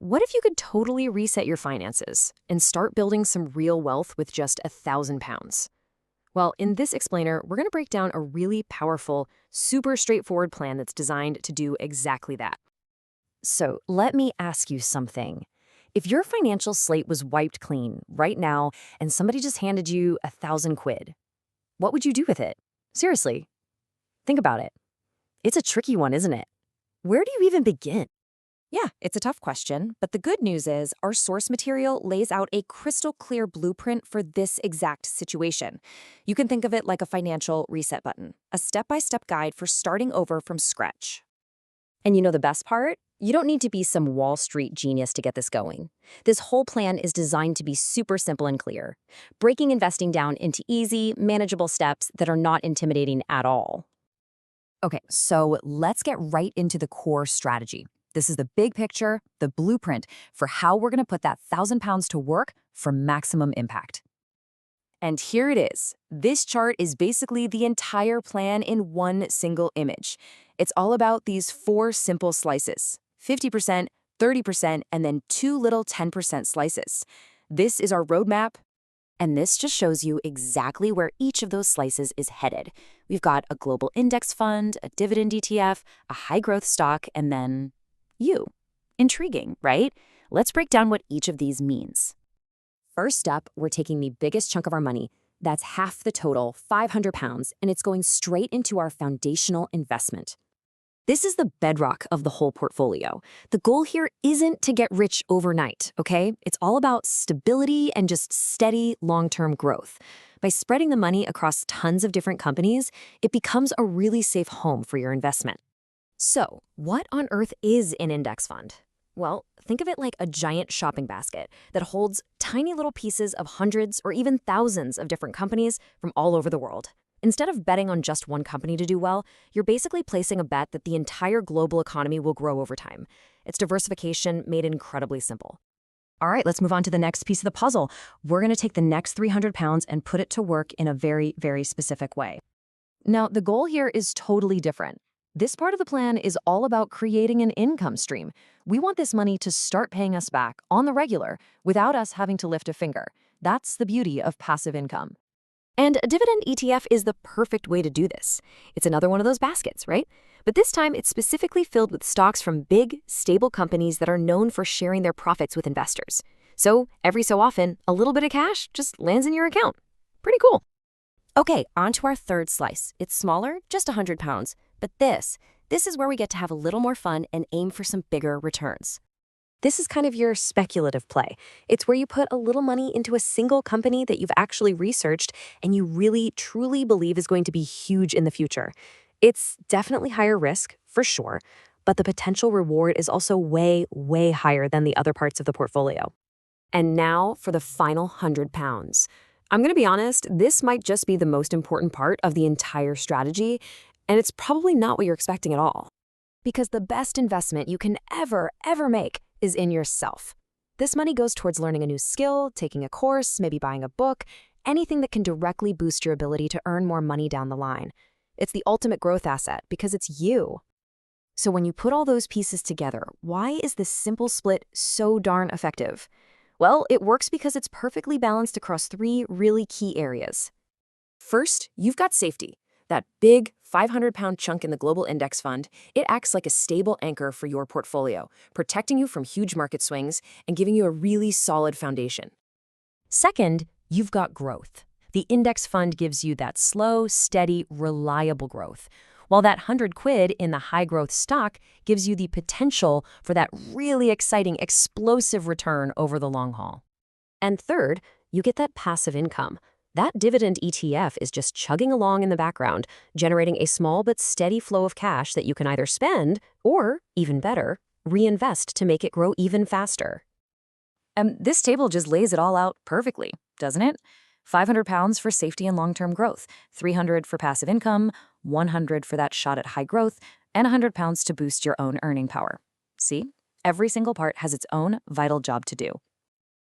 What if you could totally reset your finances and start building some real wealth with just £1,000? Well, in this explainer, we're going to break down a really powerful, super straightforward plan that's designed to do exactly that. So let me ask you something. If your financial slate was wiped clean right now and somebody just handed you £1,000, what would you do with it? Seriously, think about it. It's a tricky one, isn't it? Where do you even begin? Yeah, it's a tough question, but the good news is our source material lays out a crystal clear blueprint for this exact situation. You can think of it like a financial reset button, a step-by-step guide for starting over from scratch. And you know the best part? You don't need to be some Wall Street genius to get this going. This whole plan is designed to be super simple and clear, breaking investing down into easy, manageable steps that are not intimidating at all. Okay, so let's get right into the core strategy. This is the big picture, the blueprint for how we're going to put that £1,000 to work for maximum impact. And here it is. This chart is basically the entire plan in one single image. It's all about these 4 simple slices: 50%, 30%, and then 2 little 10% slices. This is our roadmap, and this just shows you exactly where each of those slices is headed. We've got a global index fund, a dividend ETF, a high-growth stock, and then you. Intriguing, right? Let's break down what each of these means. First up, we're taking the biggest chunk of our money. That's half the total, £500, and it's going straight into our foundational investment. This is the bedrock of the whole portfolio. The goal here isn't to get rich overnight, okay? It's all about stability and just steady long-term growth. By spreading the money across tons of different companies, it becomes a really safe home for your investment. So, what on earth is an index fund? Well, think of it like a giant shopping basket that holds tiny little pieces of hundreds or even thousands of different companies from all over the world. Instead of betting on just one company to do well, you're basically placing a bet that the entire global economy will grow over time. It's diversification made incredibly simple. All right, let's move on to the next piece of the puzzle. We're going to take the next £300 and put it to work in a very, very specific way. Now, the goal here is totally different. This part of the plan is all about creating an income stream. We want this money to start paying us back on the regular without us having to lift a finger. That's the beauty of passive income. And a dividend ETF is the perfect way to do this. It's another one of those baskets, right? But this time it's specifically filled with stocks from big, stable companies that are known for sharing their profits with investors. So every so often, a little bit of cash just lands in your account. Pretty cool. Okay, on to our third slice. It's smaller, just £100. But this is where we get to have a little more fun and aim for some bigger returns. This is kind of your speculative play. It's where you put a little money into a single company that you've actually researched and you really, truly believe is going to be huge in the future. It's definitely higher risk, for sure, but the potential reward is also way, way higher than the other parts of the portfolio. And now for the final £100. I'm going to be honest, this might just be the most important part of the entire strategy, and it's probably not what you're expecting at all. Because the best investment you can ever make is in yourself. This money goes towards learning a new skill, taking a course, maybe buying a book, anything that can directly boost your ability to earn more money down the line. It's the ultimate growth asset because it's you. So when you put all those pieces together, why is this simple split so darn effective? Well, it works because it's perfectly balanced across 3 really key areas. First, you've got safety. That big £500 chunk in the global index fund, it acts like a stable anchor for your portfolio, protecting you from huge market swings and giving you a really solid foundation. Second, you've got growth. The index fund gives you that slow, steady, reliable growth, while that £100 in the high-growth stock gives you the potential for that really exciting, explosive return over the long haul. And third, you get that passive income. That dividend ETF is just chugging along in the background, generating a small but steady flow of cash that you can either spend or, even better, reinvest to make it grow even faster. And this table just lays it all out perfectly, doesn't it? £500 for safety and long-term growth, $300 for passive income, $100 for that shot at high growth, and £100 to boost your own earning power. See? Every single part has its own vital job to do.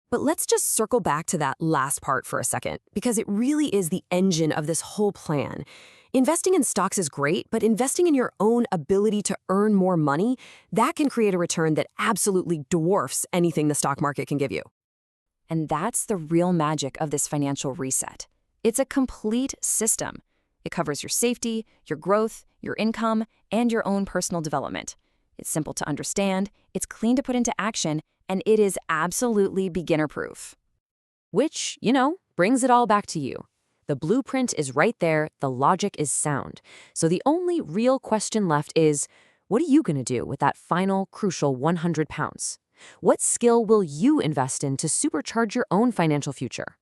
But let's just circle back to that last part for a second, because it really is the engine of this whole plan. Investing in stocks is great, but investing in your own ability to earn more money, that can create a return that absolutely dwarfs anything the stock market can give you. And that's the real magic of this financial reset. It's a complete system. It covers your safety, your growth, your income, and your own personal development. It's simple to understand, it's clean to put into action, and it is absolutely beginner-proof. Which, brings it all back to you. The blueprint is right there, the logic is sound. So the only real question left is, what are you going to do with that final, crucial 100 pounds? What skill will you invest in to supercharge your own financial future?